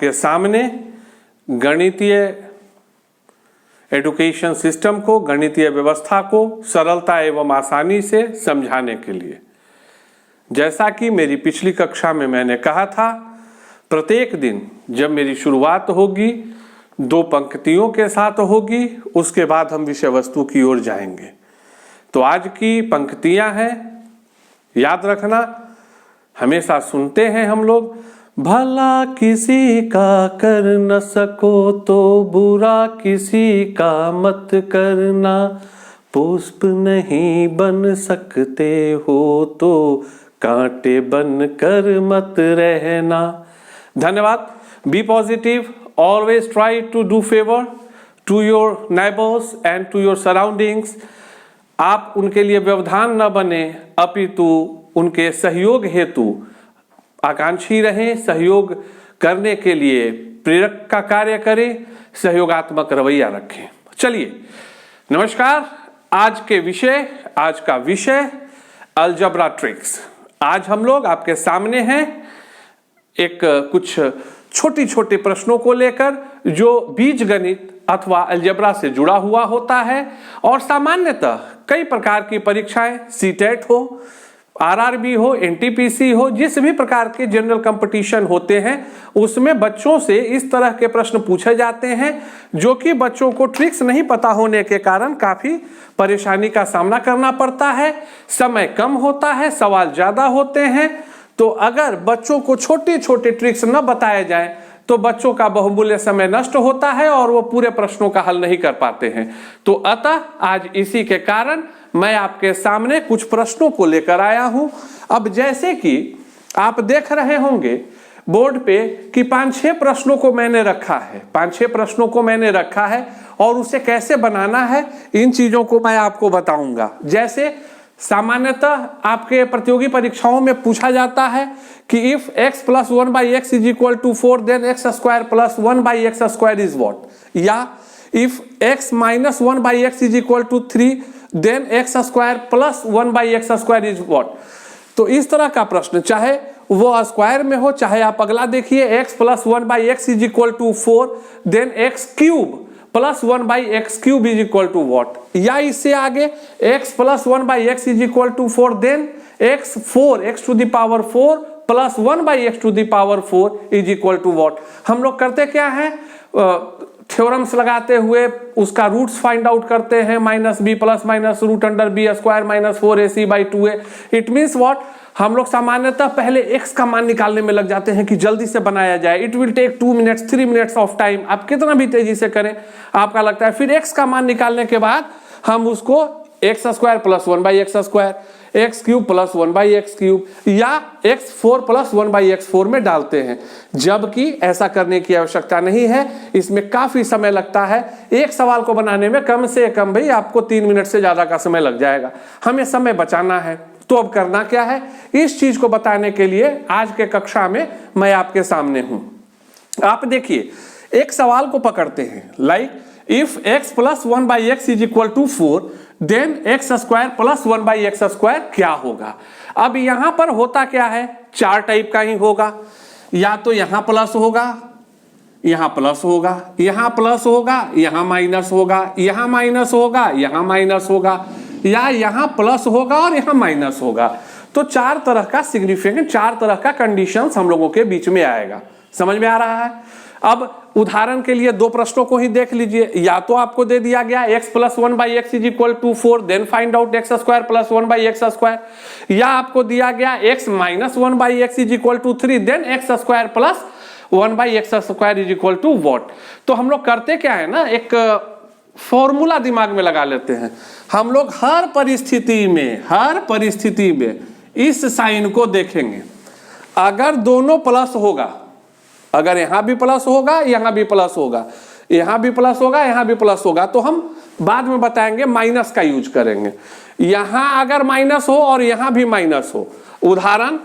के सामने गणितीय एजुकेशन सिस्टम को, गणितीय व्यवस्था को सरलता एवं आसानी से समझाने के लिए। जैसा कि मेरी पिछली कक्षा में मैंने कहा था, प्रत्येक दिन जब मेरी शुरुआत होगी 2 पंक्तियों के साथ होगी, उसके बाद हम विषय वस्तु की ओर जाएंगे। तो आज की पंक्तियां हैं, याद रखना, हमेशा सुनते हैं हम लोग, भला किसी का कर न सको तो बुरा किसी का मत करना, पुष्प नहीं बन सकते हो तो कांटे बन कर मत रहना। धन्यवाद। Be positive, always try to do favour to your neighbours and to your surroundings. आप उनके लिए व्यवधान न बने, अपितु उनके सहयोग हेतु आकांक्षी रहें, सहयोग करने के लिए प्रेरक का कार्य करें, सहयोगात्मक रवैया रखें। चलिए, नमस्कार। आज का विषय अलजेब्रा ट्रिक्स। आज हम लोग आपके सामने हैं एक कुछ छोटी छोटे प्रश्नों को लेकर, जो बीजगणित अथवा अलजेब्रा से जुड़ा हुआ होता है और सामान्यतः कई प्रकार की परीक्षाएं, सीटेट हो, आरआरबी हो, एनटीपीसी हो, जिस भी प्रकार के जनरल कंपटीशन होते हैं उसमें बच्चों से इस तरह के प्रश्न पूछे जाते हैं, जो कि बच्चों को ट्रिक्स नहीं पता होने के कारण काफी परेशानी का सामना करना पड़ता है। समय कम होता है, सवाल ज्यादा होते हैं। तो अगर बच्चों को छोटे छोटे ट्रिक्स न बताए जाए तो बच्चों का बहुमूल्य समय नष्ट होता है और वो पूरे प्रश्नों का हल नहीं कर पाते हैं। तो अतः आज इसी के कारण मैं आपके सामने कुछ प्रश्नों को लेकर आया हूं। अब जैसे कि आप देख रहे होंगे बोर्ड पे कि 5-6 प्रश्नों को मैंने रखा है, 5-6 प्रश्नों को मैंने रखा है और उसे कैसे बनाना है इन चीजों को मैं आपको बताऊंगा। जैसे सामान्यतः आपके प्रतियोगी परीक्षाओं में पूछा जाता है कि if x + 1/x = 4 then x² + 1/x² is what, या if x - 1/x = 3 then x² + 1/x² is what। तो इस तरह का प्रश्न, चाहे वो स्क्वायर में हो, चाहे आप अगला देखिए x + 1/x = 4 then x³ + 1/x³ is what, या इससे आगे x + 1/x = 4 then x4 + 1/x4 is what। हम लोग करते क्या है, थ्योरम्स लगाते हुए उसका रूट्स फाइंड आउट करते हैं, -b + -√√b² - 4ac/2a। It means what, हम लोग सामान्यतः पहले x का मान निकालने में लग जाते हैं कि जल्दी से बनाया जाए। It will take 2 minutes 3 minutes of time. आप कितना भी तेजी से करें आपका लगता है। फिर x का मान निकालने के बाद हम उसको x² + 1/x², x³ + 1/x³ या x4 + 1/x4 में डालते हैं, जबकि ऐसा करने की आवश्यकता नहीं है। इसमें काफी समय लगता है। एक सवाल को बनाने में कम से कम भाई आपको 3 मिनट से ज्यादा का समय लग जाएगा। हमें समय बचाना है, तो अब करना क्या है, इस चीज को बताने के लिए आज के कक्षा में मैं आपके सामने हूं। आप देखिए, एक सवाल को पकड़ते हैं, like if x + 1/x = 4 then x² + 1/x² क्या होगा। अब यहां पर होता क्या है, 4 टाइप का ही होगा। या तो यहां प्लस होगा, यहां प्लस होगा, यहां प्लस होगा, यहां माइनस होगा, यहां माइनस होगा, यहां माइनस होगा, या यहां प्लस होगा और यहां माइनस होगा। तो 4 तरह का सिग्निफिकेंट, 4 तरह का कंडीशंस हम लोगों के बीच में आएगा। समझ में आ रहा है। अब उदाहरण के लिए 2 प्रश्नों को ही देख लीजिए। या तो आपको दे दिया गया x + 1/x = 4 then find out x² + 1/x², या आपको दिया गया x - 1/x = 3 then x² + 1/x² is what। तो हम लोग करते क्या है ना, एक फॉर्मूला दिमाग में लगा लेते हैं। हम लोग हर परिस्थिति में इस साइन को देखेंगे। अगर दोनों प्लस होगा, अगर यहां भी प्लस होगा, यहां भी प्लस होगा, यहां भी प्लस होगा, यहां भी प्लस होगा, तो हम बाद में बताएंगे माइनस का यूज करेंगे। यहां अगर माइनस हो और यहां भी माइनस हो, उदाहरण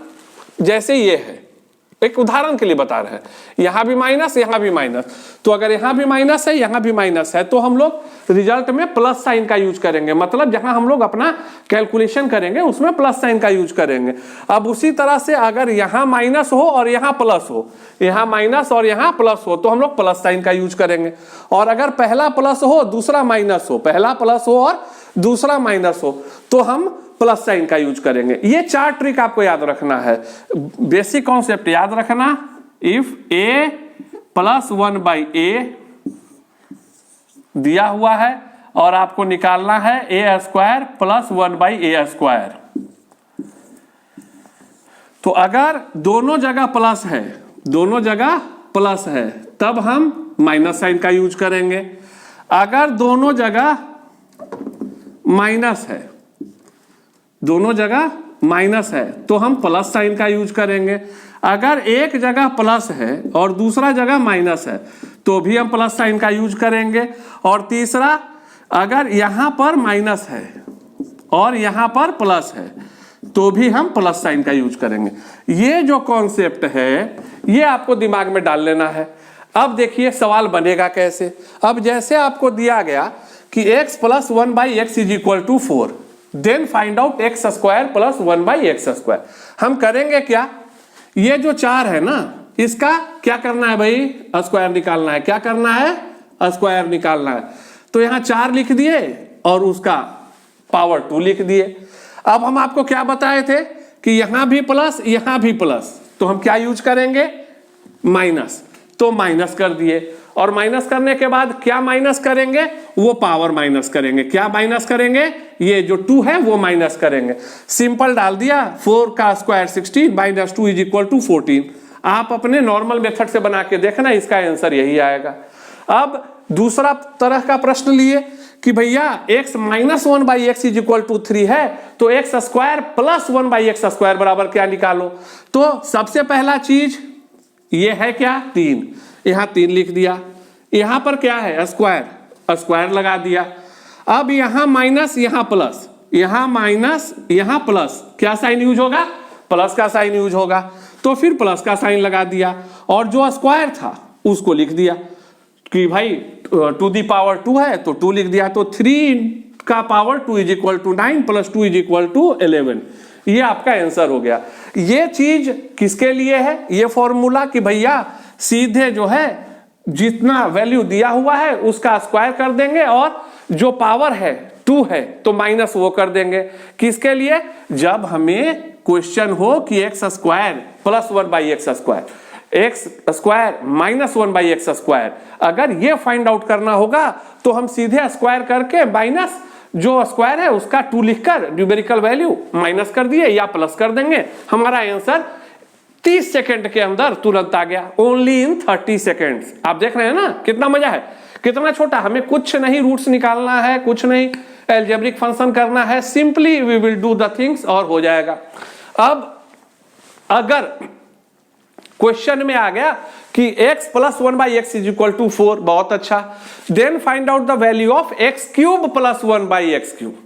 जैसे ये है, एक उदाहरण के लिए बता रहे हैं, यहां भी माइनस यहां भी माइनस, तो अगर यहां भी माइनस है यहां भी माइनस है तो हम लोग रिजल्ट में प्लस साइन का यूज करेंगे, मतलब जहां हम लोग अपना कैलकुलेशन करेंगे उसमें प्लस साइन का यूज करेंगे। अब उसी तरह से अगर यहां माइनस हो और यहां प्लस हो, यहां माइनस और यहां प्लस हो तो हम लोग प्लस साइन का यूज करेंगे, और अगर पहला प्लस हो दूसरा माइनस हो, पहला प्लस हो और दूसरा माइनस हो तो हम प्लस साइन का यूज करेंगे। ये 4 ट्रिक आपको याद रखना है, बेसिक कॉन्सेप्ट याद रखना। If A plus 1 by A दिया हुआ है और आपको निकालना है A square plus 1 by A square, तो अगर दोनों जगह प्लस है, दोनों जगह प्लस है तब हम माइनस साइन का यूज करेंगे। अगर दोनों जगह माइनस है, दोनों जगह माइनस है तो हम प्लस साइन का यूज करेंगे। अगर एक जगह प्लस है और दूसरा जगह माइनस है तो भी हम प्लस साइन का यूज करेंगे। और तीसरा, अगर यहां पर माइनस है और यहां पर प्लस है तो भी हम प्लस साइन का यूज करेंगे। ये जो कॉन्सेप्ट है ये आपको दिमाग में डाल लेना है। अब देखिए सवाल बनेगा कैसे। अब जैसे आपको दिया गया कि x plus 1 by x is equal to 4, then find out x square plus 1 by x square. हम करेंगे क्या, ये जो 4 है ना इसका क्या करना है भाई, स्क्वायर निकालना है। क्या करना है, स्क्वायर निकालना है। तो यहां 4 लिख दिए और उसका पावर 2 लिख दिए। अब हम आपको क्या बताए थे कि यहां भी प्लस यहां भी प्लस, तो हम क्या यूज करेंगे, माइनस, तो माइनस कर दिए। और माइनस करने के बाद क्या माइनस करेंगे, वो पावर माइनस करेंगे। क्या माइनस करेंगे, ये जो 2 है वो माइनस करेंगे। सिंपल डाल दिया, 4 का square 16 minus 2 is equal to 14। आप अपने नॉर्मल मेथड से बना के देखना, इसका आंसर यही आएगा। अब दूसरा तरह का प्रश्न लिए कि भैया x minus 1 by x is equal to 3 है तो x square plus 1 by x square बराबर क्या निकालो। तो सबसे पहला चीज ये है क्या, 3, यहां 3 लिख दिया। यहां पर क्या है, स्क्वायर, स्क्वायर लगा दिया। अब यहां माइनस यहां प्लस, यहां माइनस यहां प्लस, क्या साइन यूज होगा, प्लस का साइन यूज होगा, तो फिर प्लस का साइन लगा दिया। और जो स्क्वायर था उसको लिख दिया कि भाई टू दी पावर 2 है तो 2 लिख दिया। तो 3 का power 2 is equal to 9 plus 2 is equal to 11। ये आपका आंसर हो गया। ये चीज किसके लिए है, ये फॉर्मूला कि भैया सीधे जो है जितना वैल्यू दिया हुआ है उसका स्क्वायर कर देंगे और जो पावर है 2 है तो माइनस वो कर देंगे। किसके लिए, जब हमें क्वेश्चन हो कि x square plus 1 by x square, x square minus 1 by x square, अगर ये फाइंड आउट करना होगा तो हम सीधे स्क्वायर करके माइनस जो स्क्वायर है उसका 2 लिखकर न्यूमेरिकल वैल्यू माइनस कर दिए या प्लस कर देंगे। हमारा आंसर 30 सेकंड के अंदर तुरंत आ गया, ओनली इन 30 सेकेंड्स। आप देख रहे हैं ना कितना मजा है, कितना छोटा, हमें कुछ नहीं रूट्स निकालना है, कुछ नहीं अलजेब्रिक फंक्शन करना है, simply we will do the things और हो जाएगा। अब अगर क्वेश्चन में आ गया कि x plus 1 by x is equal to 4, बहुत अच्छा, then find out the value of x cube plus 1 by x cube.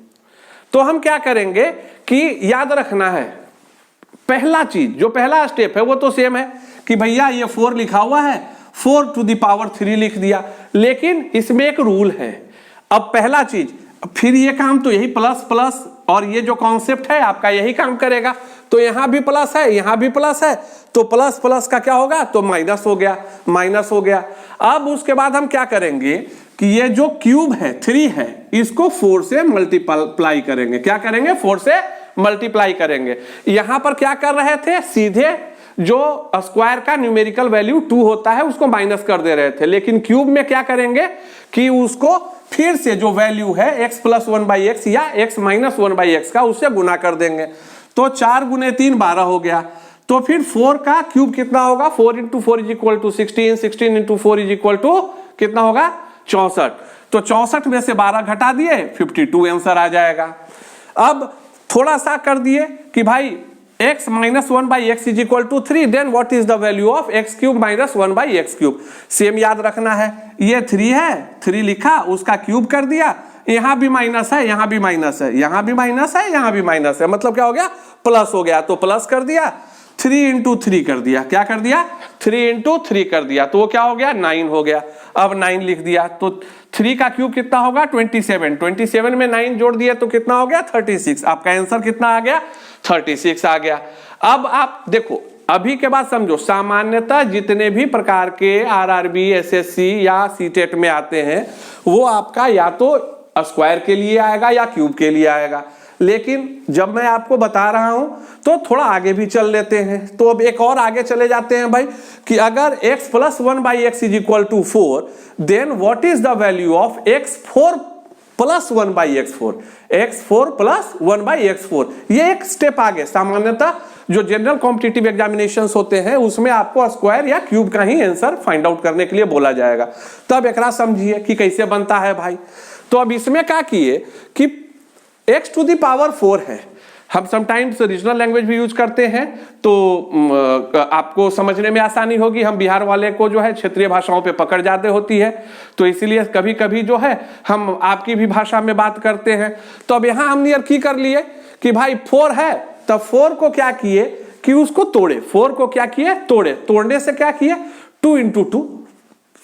तो हम क्या करेंगे कि याद रखना है, पहला चीज जो पहला स्टेप है वो तो सेम है कि भैया ये 4 लिखा हुआ है, 4 टू दी पावर 3 लिख दिया, लेकिन इसमें एक रूल है। अब पहला चीज, फिर ये काम तो यही प्लस प्लस और ये जो कॉन्सेप्ट है आपका यही काम करेगा। तो यहां भी प्लस है यहां भी प्लस है तो प्लस प्लस का क्या होगा, तो माइनस हो गया, माइनस हो गया। अब उसके बाद हम क्या करेंगे कि ये जो क्यूब है 3 है इसको 4 से मल्टीप्लाई करेंगे। क्या करेंगे, 4 से मल्टीप्लाई करेंगे। यहां पर क्या कर रहे थे, सीधे जो स्क्वायर का न्यूमेरिकल वैल्यू 2 होता है उसको माइनस कर दे रहे थे, लेकिन क्यूब में क्या करेंगे कि उसको फिर से जो वैल्यू है x प्लस 1 बाई एक्स या x माइनस 1 बाई एक्स का उससे गुना कर देंगे। तो 4 गुने 3 12 हो गया। तो फिर 4 का क्यूब कितना होगा, 4 into 4 is equal to 16, 16 into 4 is equal to कितना होगा, 64। तो 64 में से 12 घटा दिए 52 आंसर आ जाएगा। अब थोड़ा सा कर दिए कि भाई x minus 1 by x is equal to 3, then what is the value of x cube minus 1 by x cube. सेम याद रखना है, ये 3 है, 3 लिखा उसका क्यूब कर दिया, यहां भी माइनस है यहां भी माइनस है, यहां भी माइनस है यहां भी माइनस है, मतलब क्या हो गया, प्लस हो गया, तो प्लस कर दिया। 3 इंटू 3 कर दिया, क्या कर दिया 3 इंटू 3 कर दिया, तो वो क्या हो गया 9 हो गया। अब 9 लिख दिया तो 3 का क्यूब कितना होगा 27, 27 में 9 जोड़ दिया तो कितना हो गया 36। आपका आंसर कितना आ गया 36 आ गया। अब आप देखो अभी के बाद समझो, सामान्यतः जितने भी प्रकार के आरआरबी, एसएससी या सीटेट में आते हैं वो आपका या तो स्क्वायर के लिए आएगा या क्यूब के लिए आएगा, लेकिन जब मैं आपको बता रहा हूं तो थोड़ा आगे भी चल लेते हैं। तो अब एक और आगे चले जाते हैं भाई कि अगर x plus 1/x is equal to 4, then what is the value of x4 plus 1/x4, x4 plus 1/x4। ये एक स्टेप आगे, सामान्यतः जो जनरल कॉम्पिटिटिव एग्जामिनेशंस होते हैं उसमें आपको स्क्वायर या क्यूब का ही आंसर फाइंड आउट करने के लिए बोला जाएगा। तो अब एकरा समझिए कि कैसे बनता है भाई। तो अब इसमें क्या किए कि x टू द पावर 4 है, हम समटाइम्स रीजनल लैंग्वेज भी यूज करते हैं तो आपको समझने में आसानी होगी। हम बिहार वाले को जो है क्षेत्रीय भाषाओं पे पकड़ ज्यादा होती है, तो इसीलिए कभी कभी जो है हम आपकी भी भाषा में बात करते हैं। तो अब यहाँ हमने की कर लिए कि भाई 4 है, तब 4 को क्या किए कि उसको तोड़े, 4 को क्या किए तोड़े, तोड़ने से क्या किए 2 इंटू 2।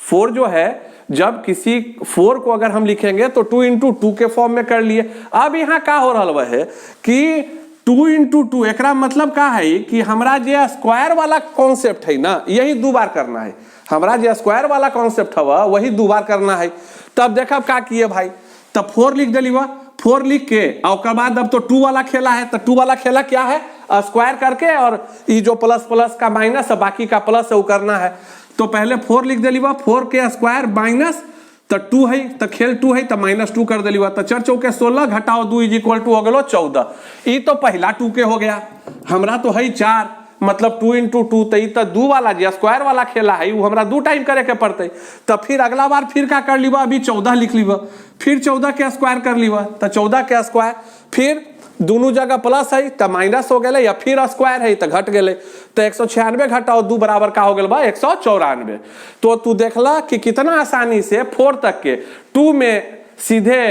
4 जो है जब किसी 4 को अगर हम लिखेंगे तो 2 इंटू 2 के फॉर्म में कर लिए। अब यहाँ क्या हो रहा है कि 2 इंटू 2 एक मतलब क्या है कि हमारा जो स्क्वायर वाला कॉन्सेप्ट है ना, यही 2 बार करना है। हमारा जो स्क्वायर वाला कॉन्सेप्ट है वही 2 बार करना है। तब देखा क्या किए भाई, तब 4 लिख दिली, 4 लिख के और बाद अब तो 2 वाला खेला है, तो 2 वाला खेला क्या है स्क्वायर करके, और ये जो प्लस प्लस का माइनस है बाकी का प्लस है वो करना है। तो पहले 4 लिख दिली, 4 के स्क्वायर माइनस तो 2 है, तो खेल 2 है तो -2 कर दिली, तो 4 चौके 16 घटाओ 2 इज इक्वल टू हो गलो 14। ये तो पहला 2 के हो गया, हमरा तो है 4 मतलब 2 इंटू 2, तो ये तो 2 वाला जो स्क्वायर वाला खेला है वो हमरा 2 टाइम करे के पड़ते। तो फिर अगला बार फिर क्या कर लीबा, अभी 14 लिख लीबा, फिर 14 के स्क्वायर कर लीबा, तो 14 के स्क्वायर, फिर दोनों जगह प्लस है तो माइनस हो गए, या फिर स्क्वायर है तो घट गए, तो 196 घटाओ 2 बराबर का हो गया बा 194। तो तू देखला कि कितना आसानी से 4 तक के 2 में सीधे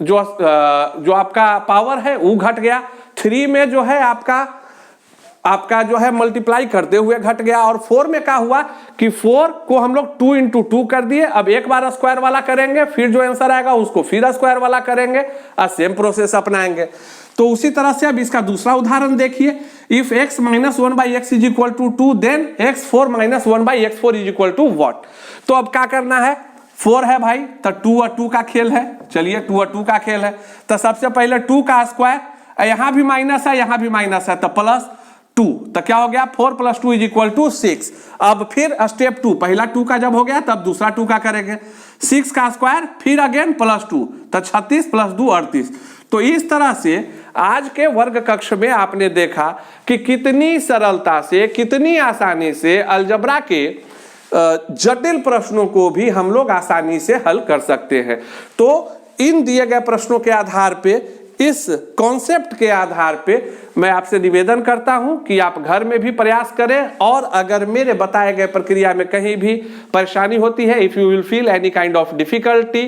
जो आपका पावर है वो घट गया, 3 में जो है आपका जो है मल्टीप्लाई करते हुए घट गया, और 4 में क्या हुआ कि 4 को हम लोग 2 इंटू 2 कर दिए। अब एक बार स्क्वायर वाला करेंगे, फिर जो आंसर आएगा उसको फिर स्क्वायर वाला करेंगे और सेम प्रोसेस अपनाएंगे। तो उसी तरह से अब इसका दूसरा उदाहरण देखिए, if x minus 1/x is equal to 2, then x4 minus 1/x4 is equal to what. तो अब क्या करना है, 4 है भाई तो 2 और 2 का खेल है, चलिए 2 और 2 का खेल है। तो सबसे पहले 2 का स्क्वायर, यहाँ भी माइनस है यहाँ भी माइनस है तो प्लस 2, तो क्या हो गया 4 + 2 इज इक्वल टू 6। अब फिर स्टेप 2, पहला 2 का जब हो गया तब दूसरा 2 का करेंगे, 6 का स्क्वायर फिर अगेन +2, तो 36 + 2 38। तो इस तरह से आज के वर्ग कक्ष में आपने देखा कि कितनी सरलता से, कितनी आसानी से अलजबरा के जटिल प्रश्नों को भी हम लोग आसानी से हल कर सकते हैं। तो इन दिए गए प्रश्नों के आधार पे, इस कॉन्सेप्ट के आधार पे मैं आपसे निवेदन करता हूं कि आप घर में भी प्रयास करें, और अगर मेरे बताए गए प्रक्रिया में कहीं भी परेशानी होती है, if you will feel any kind of difficulty